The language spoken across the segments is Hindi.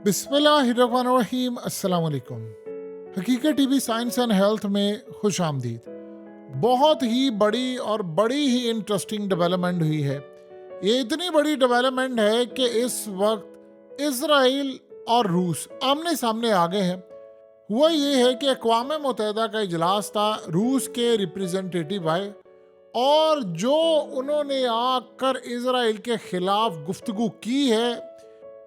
बिस्मिल्लाहिर्रहमानिर्रहीम। अस्सलाम वालेकुम। हकीकत टीवी साइंस एंड हेल्थ में खुश आमदीद। बहुत ही बड़ी और बड़ी ही इंटरेस्टिंग डेवलपमेंट हुई है। ये इतनी बड़ी डेवलपमेंट है कि इस वक्त इसराइल और रूस आमने सामने आ गए हैं। हुआ ये है कि अक़वाम मुत्तहिदा का इजलास था, रूस के रिप्रेजेंटेटिव आए और जो उन्होंने आकर इसराइल के खिलाफ गुफ्तगू की है।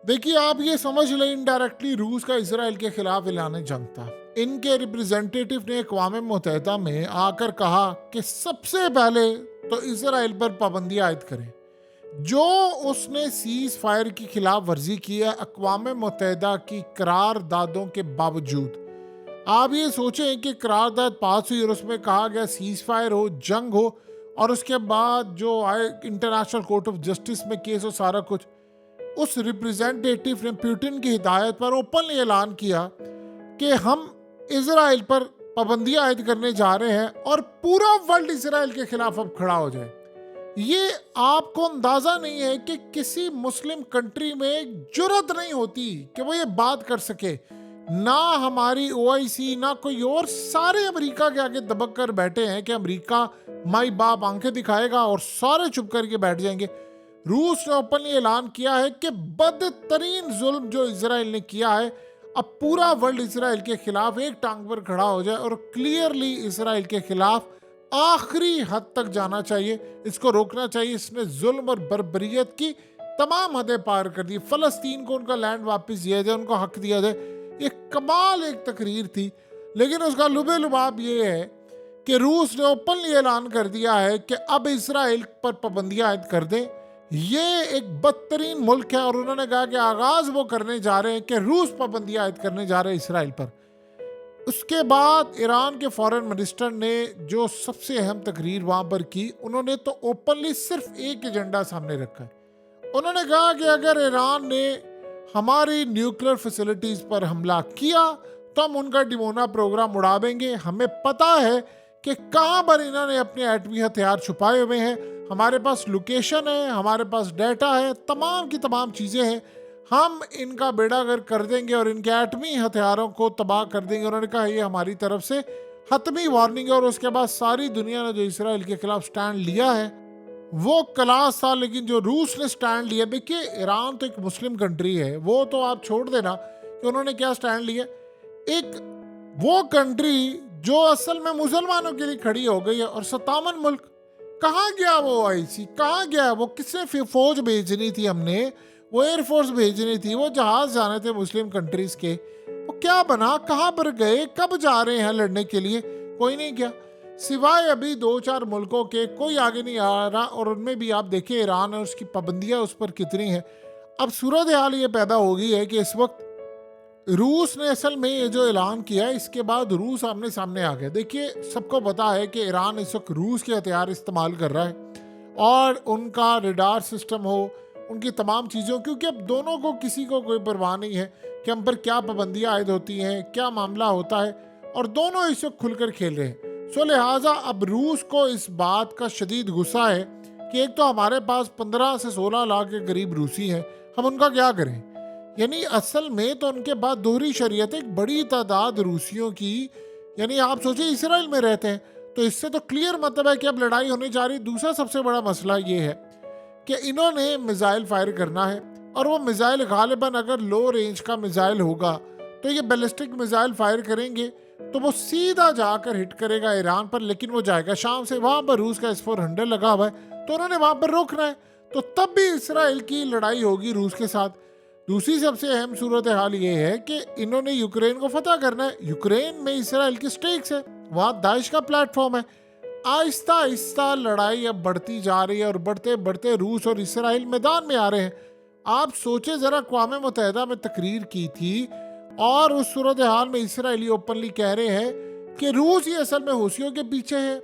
देखिए, आप ये समझ लें, इनडायरेक्टली रूस का इसराइल के खिलाफ ऐलान जंग था। इनके रिप्रेजेंटेटिव ने अक़वाम मुत्तहिदा में आकर कहा कि सबसे पहले तो इसराइल पर पाबंदी आयद करें। जो उसने सीज फायर की खिलाफ वर्जी की है अक़वाम मुत्तहिदा की करारदादों के बावजूद। आप ये सोचें कि करारदाद पास हुई और उसमें कहा गया सीज फायर हो, जंग हो, और उसके बाद जो आए इंटरनेशनल कोर्ट ऑफ जस्टिस में केस हो, सारा कुछ। उस रिप्रेजेंटेटिव ने पुतिन की हिदायत पर ओपनली ऐलान किया कि हम इसराइल पर पाबंदी आयद करने जा रहे हैं और पूरा वर्ल्ड इसराइल के खिलाफ अब खड़ा हो जाए। ये आपको अंदाजा नहीं है कि किसी मुस्लिम कंट्री में जुर्रत नहीं होती कि वो ये बात कर सके। ना हमारी ओआईसी ना कोई और, सारे अमेरिका के आगे दबक कर बैठे हैं कि अमेरिका माई बाप आंखें दिखाएगा और सारे चुप करके बैठ जाएंगे। रूस ने ओपनली ऐलान किया है कि बदतरीन जुल्म जो इसराइल ने किया है, अब पूरा वर्ल्ड इसराइल के खिलाफ एक टांग पर खड़ा हो जाए और क्लियरली इसराइल के खिलाफ आखिरी हद तक जाना चाहिए, इसको रोकना चाहिए। इसने जुल्म और बर्बरियत की तमाम हदें पार कर दी। फलस्तीन को उनका लैंड वापस दिया जाए, उनको हक दिया जाए। ये कमाल एक तकरीर थी, लेकिन उसका लुबे लुबाब ये है कि रूस ने ओपनली ऐलान कर दिया है कि अब इसराइल पर पाबंदियां आयद कर दें। ये एक बदतरीन मुल्क है और उन्होंने कहा कि आगाज वो करने जा रहे हैं कि रूस पाबंदियां आयद करने जा रहे हैं इसराइल पर। उसके बाद ईरान के फॉरेन मिनिस्टर ने जो सबसे अहम तकरीर वहां पर की, उन्होंने तो ओपनली सिर्फ एक एजेंडा सामने रखा है। उन्होंने कहा कि अगर ईरान ने हमारी न्यूक्लियर फैसिलिटीज पर हमला किया तो हम उनका डिमोना प्रोग्राम उड़ा देंगे। हमें पता है कि कहां पर इन्होंने अपने एटमी हथियार छुपाए हुए हैं। हमारे पास लोकेशन है, हमारे पास डेटा है, तमाम की तमाम चीज़ें हैं। हम इनका बेड़ा गर्क कर देंगे और इनके एटमी हथियारों को तबाह कर देंगे। उन्होंने कहा ये हमारी तरफ से हतमी वार्निंग है। और उसके बाद सारी दुनिया ने जो इसराइल के खिलाफ स्टैंड लिया है वो क्लास था, लेकिन जो रूस ने स्टैंड लिया, देखिए ईरान तो एक मुस्लिम कंट्री है, वो तो आप छोड़ देना कि उन्होंने क्या स्टैंड लिया। एक वो कंट्री जो असल में मुसलमानों के लिए खड़ी हो गई है, और 57 मुल्क, कहाँ गया वो आईसी, कहाँ गया वो? किसने फौज भेजनी थी? हमने वो एयरफोर्स भेजनी थी, वो जहाज जाने थे मुस्लिम कंट्रीज के, वो क्या बना? कहाँ पर गए? कब जा रहे हैं लड़ने के लिए? कोई नहीं गया, सिवाय अभी 2-4 मुल्कों के। कोई आगे नहीं आ रहा। और उनमें भी आप देखिए ईरान और उसकी पाबंदियां उस पर कितनी है। अब सूरत हाल ये पैदा हो गई है कि इस वक्त रूस ने असल में ये जो ऐलान किया है, इसके बाद रूस आमने सामने आ गया। देखिए, सबको पता है कि ईरान इस वक्त रूस के हथियार इस्तेमाल कर रहा है और उनका रडार सिस्टम हो, उनकी तमाम चीज़ों, क्योंकि अब दोनों को किसी को कोई परवाह नहीं है कि हम पर क्या पाबंदियाँ आयद होती हैं, क्या मामला होता है, और दोनों इस वक्त खुलकर खेल रहे हैं। सो लिहाजा अब रूस को इस बात का शदीद गुस्सा है कि एक तो हमारे पास 15 से 16 लाख के करीब रूसी हैं, हम उनका क्या करें? यानी असल में तो उनके बाद दोहरी शरीयत है। एक बड़ी तादाद रूसियों की, यानी आप सोचिए इसराइल में रहते हैं, तो इससे तो क्लियर मतलब है कि अब लड़ाई होने जा रही। दूसरा सबसे बड़ा मसला ये है कि इन्होंने मिसाइल फायर करना है, और वो मिसाइल गालिबन अगर लो रेंज का मिसाइल होगा तो ये बैलिस्टिक मिसाइल फायर करेंगे तो वो सीधा जाकर हिट करेगा ईरान पर, लेकिन वो जाएगा शाम से। वहां पर रूस का S-400 लगा हुआ है, तो उन्होंने वहां पर रोकना है। तो तब भी इसराइल की लड़ाई होगी रूस के साथ। दूसरी सबसे अहम सूरत हाल ये है कि इन्होंने यूक्रेन को फतह करना है। यूक्रेन में इसराइल की स्टेक्स है, वहां दाइश का प्लेटफॉर्म है। आहिस्ता आहिस्ता लड़ाई अब बढ़ती जा रही है और बढ़ते बढ़ते रूस और इसराइल मैदान में आ रहे हैं। आप सोचे जरा, अक़वाम मुत्तहिदा में तकरीर की थी और उस सूरत हाल में इसराइली ओपनली कह रहे हैं कि रूस ही असल में हूसियों के पीछे है,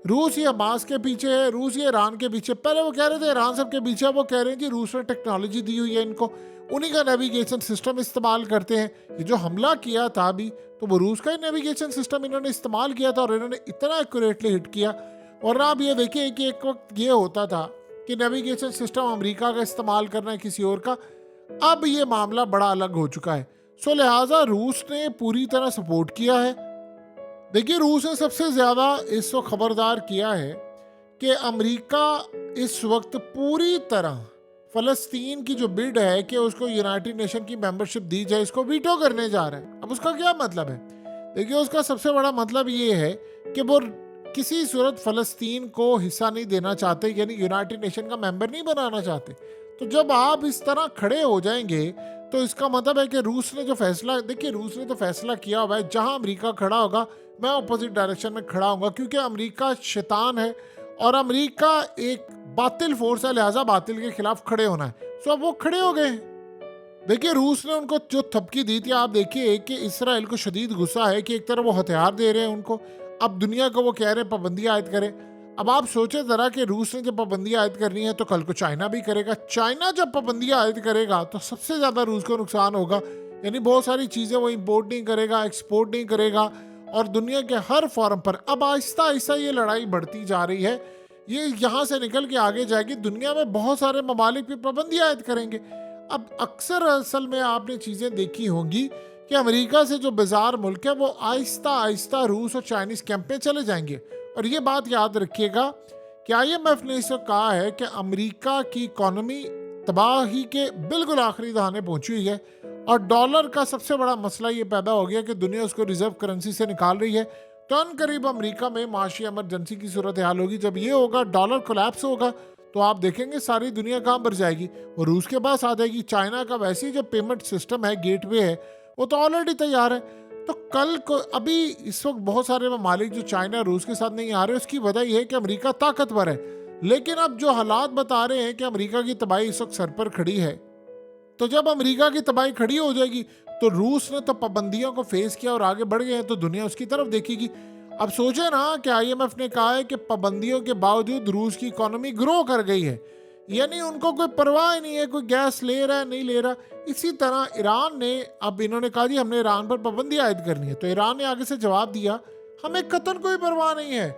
रूस ही हमास के पीछे है, रूस ही ईरान के पीछे। पहले वो कह रहे थे ईरान सबके पीछे, वो कह रहे हैं जी रूस ने टेक्नोलॉजी दी हुई है इनको, उन्हीं का नेविगेशन सिस्टम इस्तेमाल करते हैं। ये जो हमला किया था अभी, तो वो रूस का ही नेविगेशन सिस्टम इन्होंने इस्तेमाल किया था और इन्होंने इतना एक्यूरेटली हिट किया। और आप ये देखिए कि एक वक्त ये होता था कि नेविगेशन सिस्टम अमेरिका का इस्तेमाल करना है, किसी और का। अब ये मामला बड़ा अलग हो चुका है। सो लिहाजा रूस ने पूरी तरह सपोर्ट किया है। देखिए, रूस ने सबसे ज़्यादा इस वक्त खबरदार किया है कि अमेरिका इस वक्त पूरी तरह फ़लस्तीन की जो बिड है कि उसको यूनाइटेड नेशन की मेंबरशिप दी जाए, इसको वीटो करने जा रहा है। अब उसका क्या मतलब है? देखिए, उसका सबसे बड़ा मतलब ये है कि वो किसी सूरत फ़लस्तीन को हिस्सा नहीं देना चाहते, यानी यूनाइटेड नेशन का मेंबर नहीं बनाना चाहते। तो जब आप इस तरह खड़े हो जाएंगे तो इसका मतलब है कि रूस ने जो फैसला, देखिए रूस ने तो फैसला किया हुआ है, जहां अमेरिका खड़ा होगा मैं अपोजिट डायरेक्शन में खड़ा होऊंगा, क्योंकि अमेरिका शैतान है और अमेरिका एक बातिल फोर्स है, लिहाजा बातिल के खिलाफ खड़े होना है। सो अब वो खड़े हो गए हैं। देखिए, रूस ने उनको जो थपकी दी थी, आप देखिए कि इसराइल को शदीद गुस्सा है कि एक तरफ वो हथियार दे रहे हैं उनको, अब दुनिया को वो कह रहे हैं पाबंदी आयद करें। अब आप सोचे जरा कि रूस ने जब पाबंदी आयद करनी है तो कल को चाइना भी करेगा। चाइना जब पाबंदी आयद करेगा तो सबसे ज़्यादा रूस को नुकसान होगा, यानी बहुत सारी चीज़ें वो इंपोर्ट नहीं करेगा, एक्सपोर्ट नहीं करेगा, और दुनिया के हर फॉरम पर अब आहिस्ता आहिस्ता ये लड़ाई बढ़ती जा रही है। ये यहाँ से निकल के आगे जाएगी, दुनिया में बहुत सारे ममालिक भी पाबंदी आयद करेंगे। अब अक्सर असल में आपने चीज़ें देखी होंगी कि अमेरिका से जो बाजार मुल्क है वो आहिस्ता आहिस्ता रूस और चाइनीज़ कैंप में चले जाएंगे। और ये बात याद रखिएगा कि IMF ने इसको कहा है कि अमेरिका की इकॉनमी तबाही के बिल्कुल आखिरी दहाने पहुंची हुई है, और डॉलर का सबसे बड़ा मसला ये पैदा हो गया कि दुनिया उसको रिजर्व करेंसी से निकाल रही है। तो अन करीब अमेरिका में माशी इमरजेंसी की सूरत हाल होगी। जब ये होगा, डॉलर कोलैप्स होगा, तो आप देखेंगे सारी दुनिया कहाँ पर जाएगी, वो रूस के पास आ जाएगी। चाइना का वैसे ही जो पेमेंट सिस्टम है, गेटवे है, वो तो ऑलरेडी तैयार है। तो कल को अभी इस वक्त बहुत सारे ममालिक जो चाइना रूस के साथ नहीं आ रहे, उसकी वजह यह है कि अमेरिका ताकतवर है। लेकिन अब जो हालात बता रहे हैं कि अमेरिका की तबाही इस वक्त सर पर खड़ी है, तो जब अमेरिका की तबाही खड़ी हो जाएगी तो रूस ने तो पाबंदियों को फेस किया और आगे बढ़ गए हैं, तो दुनिया उसकी तरफ देखेगी। अब सोचे ना कि IMF ने कहा है कि पाबंदियों के बावजूद रूस की इकोनॉमी ग्रो कर गई है, यानी उनको कोई परवाह नहीं है, कोई गैस ले रहा है नहीं ले रहा। इसी तरह ईरान ने, अब इन्होंने कहा जी हमने ईरान पर पाबंदी आयद करनी है, तो ईरान ने आगे से जवाब दिया हमें कतन कोई परवाह नहीं है,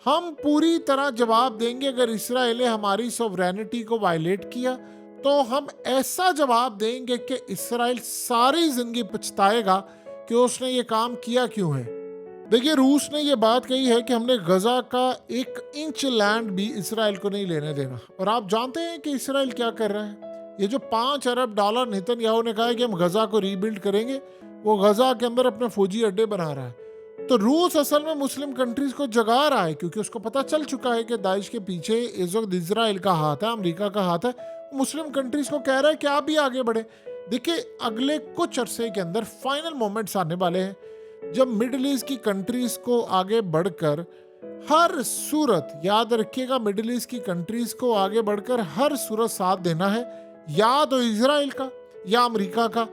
हम पूरी तरह जवाब देंगे। अगर इसराइल ने हमारी सॉवरेनिटी को वायलेट किया तो हम ऐसा जवाब देंगे कि इसराइल सारी जिंदगी पछताएगा कि उसने ये काम किया क्यों है। देखिए, रूस ने ये बात कही है कि हमने गजा का 1 इंच लैंड भी इसराइल को नहीं लेने देना। और आप जानते हैं कि इसराइल क्या कर रहा है? ये जो $5 अरब नेतन्याहू ने कहा है कि हम गजा को रीबिल्ड करेंगे, वो गजा के अंदर अपने फौजी अड्डे बना रहा है। तो रूस असल में मुस्लिम कंट्रीज को जगा रहा है, क्योंकि उसको पता चल चुका है कि दाइश के पीछे इस वक्त इसराइल का हाथ है, अमेरिका का हाथ है। मुस्लिम कंट्रीज को कह रहा है कि आप भी आगे बढ़े। देखिए, अगले कुछ अरसे के अंदर फाइनल मोमेंट्स आने वाले हैं जब मिडिल ईस्ट की कंट्रीज को आगे बढ़कर हर सूरत, याद रखिएगा, मिडिल ईस्ट की कंट्रीज को आगे बढ़कर हर सूरत साथ देना है, या तो इसराइल का या अमेरिका का,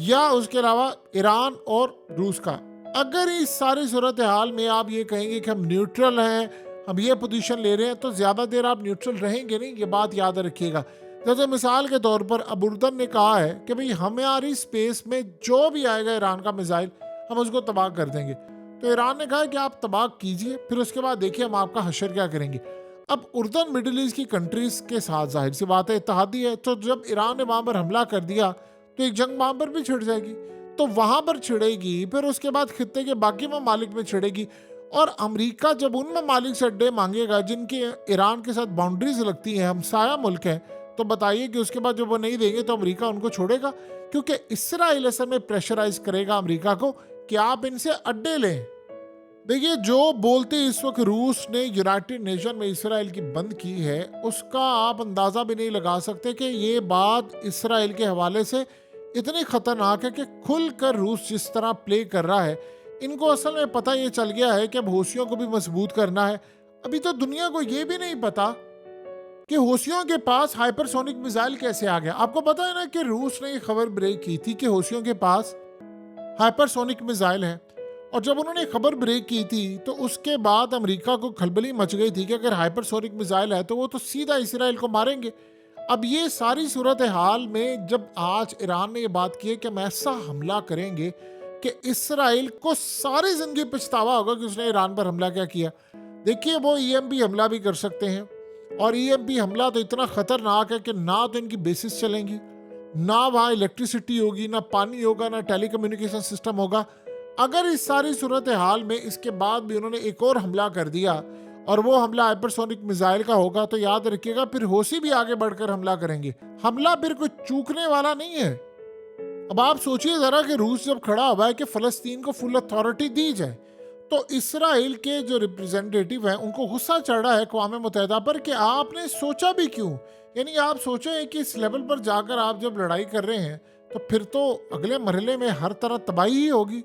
या उसके अलावा ईरान और रूस का। अगर इस सारी सूरत हाल में आप ये कहेंगे कि हम न्यूट्रल हैं, हम ये पोजीशन ले रहे हैं, तो ज़्यादा देर आप न्यूट्रल रहेंगे नहीं, ये बात याद रखिएगा। जैसे मिसाल के तौर पर अब उर्दन ने कहा है कि भाई हमारी स्पेस में जो भी आएगा ईरान का मिसाइल हम उसको तबाह कर देंगे। तो ईरान ने कहा कि आप तबाह कीजिए, फिर उसके बाद देखिए हम आपका हशर क्या करेंगे। अब उर्दन मिडिल ईस्ट की कंट्रीज के साथ जाहिर सी बात है इत्तेहादी है, तो जब ईरान ने वहाँ पर हमला कर दिया तो एक जंग वहाँ पर भी छिड़ जाएगी, तो वहाँ पर छिड़ेगी, फिर उसके बाद खित्ते के बाकी ममालिक में छिड़ेगी। और अमेरिका जब उन ममालिक से अड्डे मांगेगा जिनके ईरान के साथ बाउंड्रीज लगती हैं, हमसाया मुल्क हैं, तो बताइए कि उसके बाद जब वो नहीं देंगे तो अमेरिका उनको छोड़ेगा, क्योंकि इसराइल असल में प्रेशराइज करेगा अमेरिका को कि आप इनसे अड्डे लें। देखिए, जो बोलते इस वक्त रूस ने यूनाइटेड नेशन में इसराइल की बंद की है, उसका आप अंदाज़ा भी नहीं लगा सकते कि ये बात इसराइल के हवाले से इतनी खतरनाक है कि खुलकर रूस जिस तरह प्ले कर रहा है, इनको असल में पता ये चल गया है कि अब हौसियों को भी मजबूत करना है। अभी तो दुनिया को ये भी नहीं पता कि हौसियों के पास हाइपरसोनिक मिसाइल कैसे आ गया। आपको पता है ना कि रूस ने ये खबर ब्रेक की थी कि हौसियों के पास हाइपरसोनिक मिसाइल है, और जब उन्होंने खबर ब्रेक की थी तो उसके बाद अमेरिका को खलबली मच गई थी कि अगर हाइपरसोनिक मिसाइल है तो वो तो सीधा इसराइल को मारेंगे। अब ये सारी सूरत हाल में जब आज ईरान ने ये बात की है कि हम ऐसा हमला करेंगे कि इसराइल को सारी जिंदगी पछतावा होगा कि उसने ईरान पर हमला क्या किया। देखिए, वो EMP हमला भी कर सकते हैं, और EMP हमला तो इतना खतरनाक है कि ना तो इनकी बेसिस चलेंगी, ना वहाँ इलेक्ट्रिसिटी होगी, ना पानी होगा, ना टेलीकम्युनिकेशन सिस्टम होगा। अगर इस सारी सूरत हाल में इसके बाद भी उन्होंने एक और हमला कर दिया और वो हमला हाइपरसोनिक मिसाइल का होगा, तो याद रखिएगा फिर होशी भी आगे बढ़कर हमला करेंगे। हमला फिर कोई चूकने वाला नहीं है। अब आप सोचिए जरा कि रूस जब खड़ा हुआ है कि फलस्तीन को फुल अथॉरिटी दी जाए, तो इसराइल के जो रिप्रेजेंटेटिव हैं उनको गुस्सा चढ़ रहा है अक़वाम मुत्तहिदा पर कि आपने सोचा भी क्यों। यानी आप सोचें कि इस लेवल पर जाकर आप जब लड़ाई कर रहे हैं तो फिर तो अगले मरहले में हर तरह तबाही ही होगी।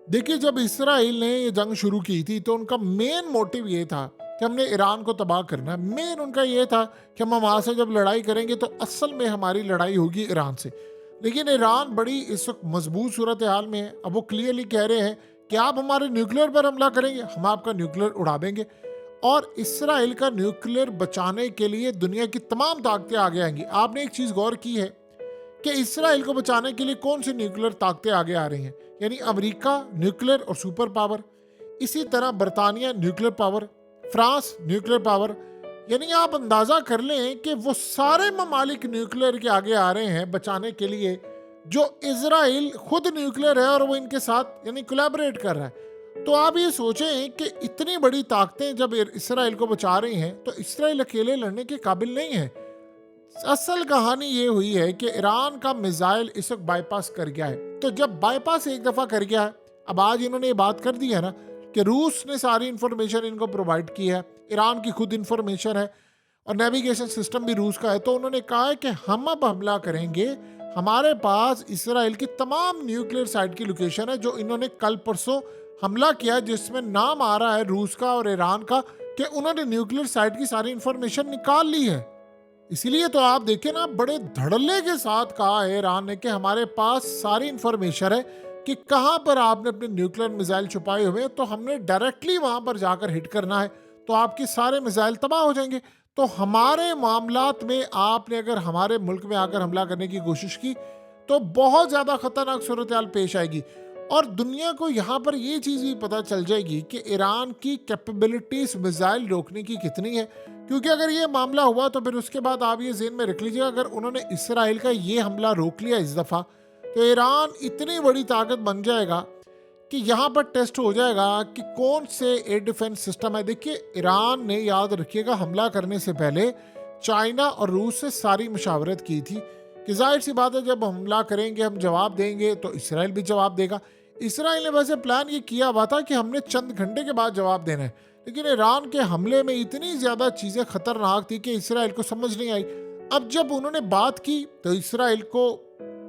देखिए, जब इसराइल ने ये जंग शुरू की थी तो उनका मेन मोटिव ये था कि हमने ईरान को तबाह करना है। मेन उनका ये था कि हम वहाँ से जब लड़ाई करेंगे तो असल में हमारी लड़ाई होगी ईरान से। लेकिन ईरान बड़ी इस वक्त मजबूत सूरत हाल में है। अब वो क्लियरली कह रहे हैं कि आप हमारे न्यूक्लियर पर हमला करेंगे, हम आपका न्यूक्लियर उड़ा देंगे। और इसराइल का न्यूक्लियर बचाने के लिए दुनिया की तमाम ताकतें आगे आएंगी। आपने एक चीज़ गौर की है कि इसराइल को बचाने के लिए कौन सी न्यूक्लियर ताकतें आगे आ रही हैं, यानी अमेरिका न्यूक्लियर और सुपर पावर, इसी तरह बरतानिया nuclear power, France nuclear power. यानी आप अंदाज़ा कर लें कि वो सारे ममालिक न्यूक्लियर के आगे आ रहे हैं बचाने के लिए, जो इजराइल खुद न्यूक्लियर है और वो इनके साथ यानी कोलैबोरेट कर रहा है। तो आप ये सोचें कि इतनी बड़ी ताकतें जब इसराइल को बचा रही हैं तो इसराइल अकेले लड़ने के काबिल नहीं है। असल कहानी ये हुई है कि ईरान का मिसाइल इस वक्त बाईपास कर गया है। तो जब बाईपास एक दफ़ा कर गया है, अब आज इन्होंने ये बात कर दी है ना कि रूस ने सारी इंफॉर्मेशन इनको प्रोवाइड की है, ईरान की खुद इंफॉर्मेशन है और नेविगेशन सिस्टम भी रूस का है। तो उन्होंने कहा है कि हम अब हमला करेंगे, हमारे पास इसराइल की तमाम न्यूक्लियर साइट की लोकेशन है जो इन्होंने कल परसों हमला किया, जिसमें नाम आ रहा है रूस का और ईरान का कि उन्होंने न्यूक्लियर साइट की सारी इंफॉर्मेशन निकाल ली है। इसीलिए तो आप देखें ना, बड़े धड़ल्ले के साथ कहा है ईरान ने कि हमारे पास सारी इंफॉर्मेशन है कि कहां पर आपने अपने न्यूक्लियर मिसाइल छुपाए हुए हैं, तो हमने डायरेक्टली वहां पर जाकर हिट करना है, तो आपके सारे मिसाइल तबाह हो जाएंगे। तो हमारे मामलात में आपने अगर हमारे मुल्क में आकर हमला करने की कोशिश की तो बहुत ज़्यादा खतरनाक सूरत हाल पेश आएगी। और दुनिया को यहाँ पर ये चीज़ भी पता चल जाएगी कि ईरान की कैपेबिलिटीज मिसाइल रोकने की कितनी है। क्योंकि अगर ये मामला हुआ तो फिर उसके बाद आप ये ज़हन में रख लीजिएगा, अगर उन्होंने इसराइल का ये हमला रोक लिया इस दफ़ा, तो ईरान इतनी बड़ी ताकत बन जाएगा कि यहाँ पर टेस्ट हो जाएगा कि कौन से एयर डिफेंस सिस्टम है। देखिए, ईरान ने, याद रखिएगा, हमला करने से पहले चाइना और रूस से सारी मुशावरत की थी कि जाहिर सी बात है जब हमला करेंगे हम जवाब देंगे तो इसराइल भी जवाब देगा। इसराइल ने वैसे प्लान ये किया हुआ था कि हमने चंद घंटे के बाद जवाब देना है, लेकिन ईरान के हमले में इतनी ज़्यादा चीज़ें खतरनाक थी कि इसराइल को समझ नहीं आई। अब जब उन्होंने बात की तो इसराइल को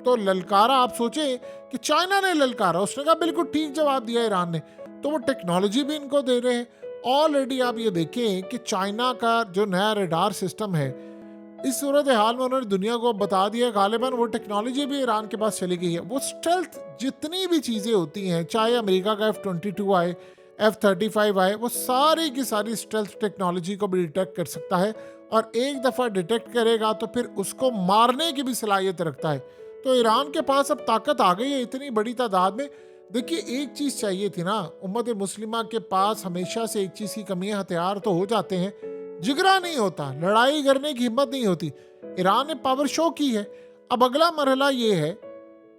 तो ललकारा, आप सोचे कि चाइना ने ललकारा, उसने कहा बिल्कुल ठीक जवाब दिया ईरान ने, तो वो टेक्नोलॉजी भी इनको दे रहे हैं। ऑलरेडी आप ये देखें कि चाइना का जो नया रडार सिस्टम है, इस सूरत हाल में उन्होंने दुनिया को बता दिया, गालिबन वो टेक्नोलॉजी भी ईरान के पास चली गई है। वो स्टेल्थ जितनी भी चीज़ें होती हैं, चाहे अमेरिका का F-22 आए, F-35 आए, वो सारी की सारी स्टेल्थ टेक्नोलॉजी को भी डिटेक्ट कर सकता है और एक दफ़ा डिटेक्ट करेगा तो फिर उसको मारने की भी सलाहियत रखता है। तो ईरान के पास अब ताकत आ गई है इतनी बड़ी तादाद में। देखिए, एक चीज़ चाहिए थी ना, उम्मत मुस्लिमा के पास हमेशा से एक चीज़ की कमी है, हथियार तो हो जाते हैं, जिगरा नहीं होता, लड़ाई करने की हिम्मत नहीं होती। ईरान ने पावर शो की है। अब अगला मरहला ये है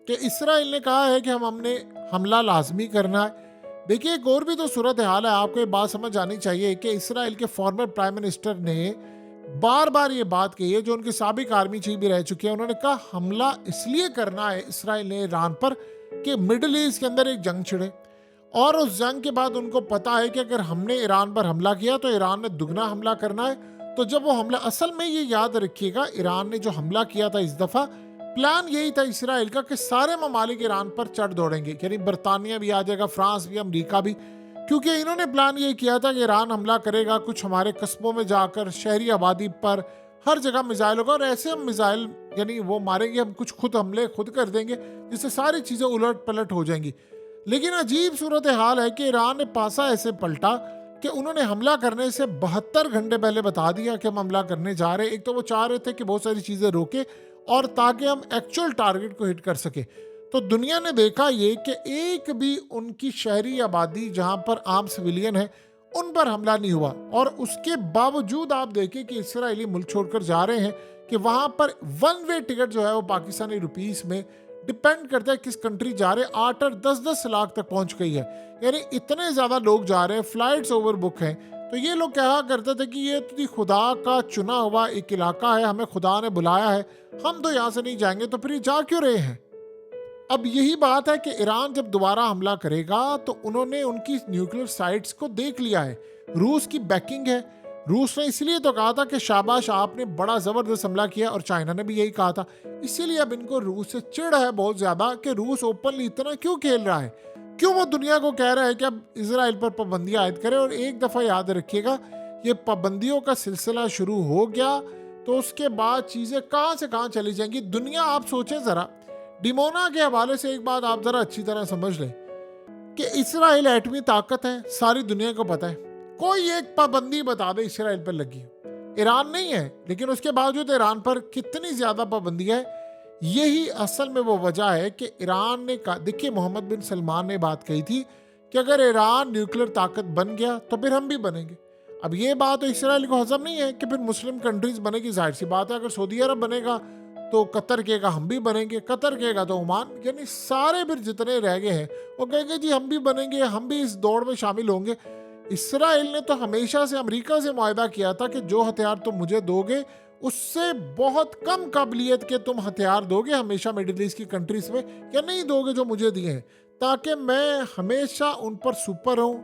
कि इसराइल ने कहा है कि हमने हमला लाजमी करना है। देखिए, एक और भी तो सूरत हाल है, आपको ये बात समझ आनी चाहिए कि इसराइल के फॉर्मर प्राइम मिनिस्टर ने बार बार ये बात कही है, जो उनके साबिक आर्मी चीफ भी रह चुके हैं। उन्होंने कहा हमला इसलिए करना है इसराइल ने ईरान पर कि मिडल ईस्ट के अंदर एक जंग छिड़े, और उस जंग के बाद उनको पता है कि अगर हमने ईरान पर हमला किया तो ईरान ने दुगना हमला करना है। तो जब वो हमला, असल में ये याद रखिएगा, ईरान ने जो हमला किया था इस दफ़ा, प्लान यही था इसराइल का कि सारे ममालिक ईरान पर चढ़ दौड़ेंगे, यानी बरतानिया भी आ जाएगा, फ्रांस भी, अमेरिका भी, क्योंकि इन्होंने प्लान ये किया था कि ईरान हमला करेगा, कुछ हमारे कस्बों में जाकर शहरी आबादी पर हर जगह मिसाइल होगा और ऐसे हम मिसाइल यानी वो मारेंगे, हम कुछ खुद हमले खुद कर देंगे, जिससे सारी चीज़ें उलट पलट हो जाएंगी। लेकिन अजीब सूरत हाल है कि ईरान ने पासा ऐसे पलटा कि उन्होंने हमला करने से 72 घंटे पहले बता दिया कि हम हमला करने जा रहे हैं। एक तो वो चाह रहे थे कि बहुत सारी चीज़ें रोके और ताकि हम एक्चुअल टारगेट को हिट कर सके। तो दुनिया ने देखा ये कि एक भी उनकी शहरी आबादी जहां पर आम सिविलियन है उन पर हमला नहीं हुआ, और उसके बावजूद आप देखें कि इसराइली मुल्क छोड़कर जा रहे हैं कि वहाँ पर वन वे टिकट जो है वो पाकिस्तानी रुपीस में डिपेंड करता है किस कंट्री जा रहे हैं, 8 और 10-10 लाख तक पहुँच गई है। यानी इतने ज़्यादा लोग जा रहे हैं, फ्लाइट्स ओवर बुक हैं। तो ये लोग कहा करते थे कि ये तो खुदा का चुना हुआ एक इलाका है, हमें खुदा ने बुलाया है, हम तो यहाँ से नहीं जाएंगे, तो फिर ये जा क्यों रहे हैं। अब यही बात है कि ईरान जब दोबारा हमला करेगा तो उन्होंने उनकी न्यूक्लियर साइट्स को देख लिया है, रूस की बैकिंग है। रूस ने इसलिए तो कहा था कि शाबाश आपने बड़ा ज़बरदस्त हमला किया, और चाइना ने भी यही कहा था। इसीलिए अब इनको रूस से चिढ़ है बहुत ज़्यादा कि रूस ओपनली इतना क्यों खेल रहा है, क्यों वो दुनिया को कह रहा है कि अब इजराइल पर पाबंदियां आयद करे। और एक दफ़ा याद रखिएगा, ये पाबंदियों का सिलसिला शुरू हो गया तो उसके बाद चीज़ें कहाँ से कहाँ चली जाएंगी। दुनिया, आप सोचें ज़रा, डिमोना के हवाले से एक बात आप ज़रा अच्छी तरह समझ लें कि इसराइल एटमी ताकत है, सारी दुनिया को पता है। कोई एक पाबंदी बता दे इसराइल पर लगी, ईरान नहीं है, लेकिन उसके बावजूद ईरान पर कितनी ज़्यादा पाबंदियाँ है। यही असल में वो वजह है कि ईरान ने कहा, देखिए मोहम्मद बिन सलमान ने बात कही थी कि अगर ईरान न्यूक्लियर ताकत बन गया तो फिर हम भी बनेंगे। अब ये बात तो इसराइल को हजम नहीं है कि फिर मुस्लिम कंट्रीज बनेगी, जाहिर सी बात है। अगर सऊदी अरब बनेगा तो कतर कहेगा हम भी बनेंगे, कतर कहेगा तो ओमान, यानी सारे फिर जितने रह गए हैं वो कहेंगे जी हम भी बनेंगे, हम भी इस दौड़ में शामिल होंगे। इसराइल ने तो हमेशा से अमेरिका से मुआहदा किया था कि जो हथियार तुम मुझे दोगे उससे बहुत कम काबिलियत के तुम हथियार दोगे हमेशा मिडिल ईस्ट की कंट्रीज में, या नहीं दोगे जो मुझे दिए हैं, ताकि मैं हमेशा उन पर सुपर हूँ,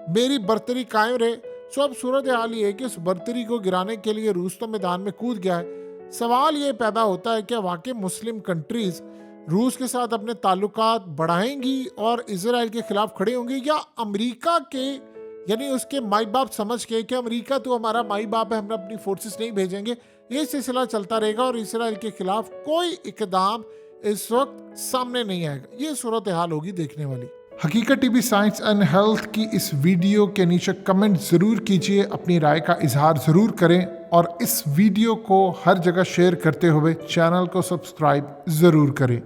मेरी बर्तरी कायम रहे। सो अब सूरत हाल ये है कि उस बर्तरी को गिराने के लिए रूस तो मैदान में कूद गया है। सवाल ये पैदा होता है कि वाकई मुस्लिम कंट्रीज रूस के साथ अपने ताल्लुकात बढ़ाएंगी और इजराइल के खिलाफ खड़े होंगे, या अमेरिका के यानी उसके माई बाप समझ के कि अमेरिका तो हमारा माई बाप है, हम अपनी फोर्सेस नहीं भेजेंगे, ये सिलसिला चलता रहेगा और इसराइल के खिलाफ कोई इकदाम इस वक्त सामने नहीं आएगा। ये सूरत हाल होगी देखने वाली। हकीकत टीवी साइंस एंड हेल्थ की इस वीडियो के नीचे कमेंट ज़रूर कीजिए, अपनी राय का इजहार ज़रूर करें और इस वीडियो को हर जगह शेयर करते हुए चैनल को सब्सक्राइब ज़रूर करें।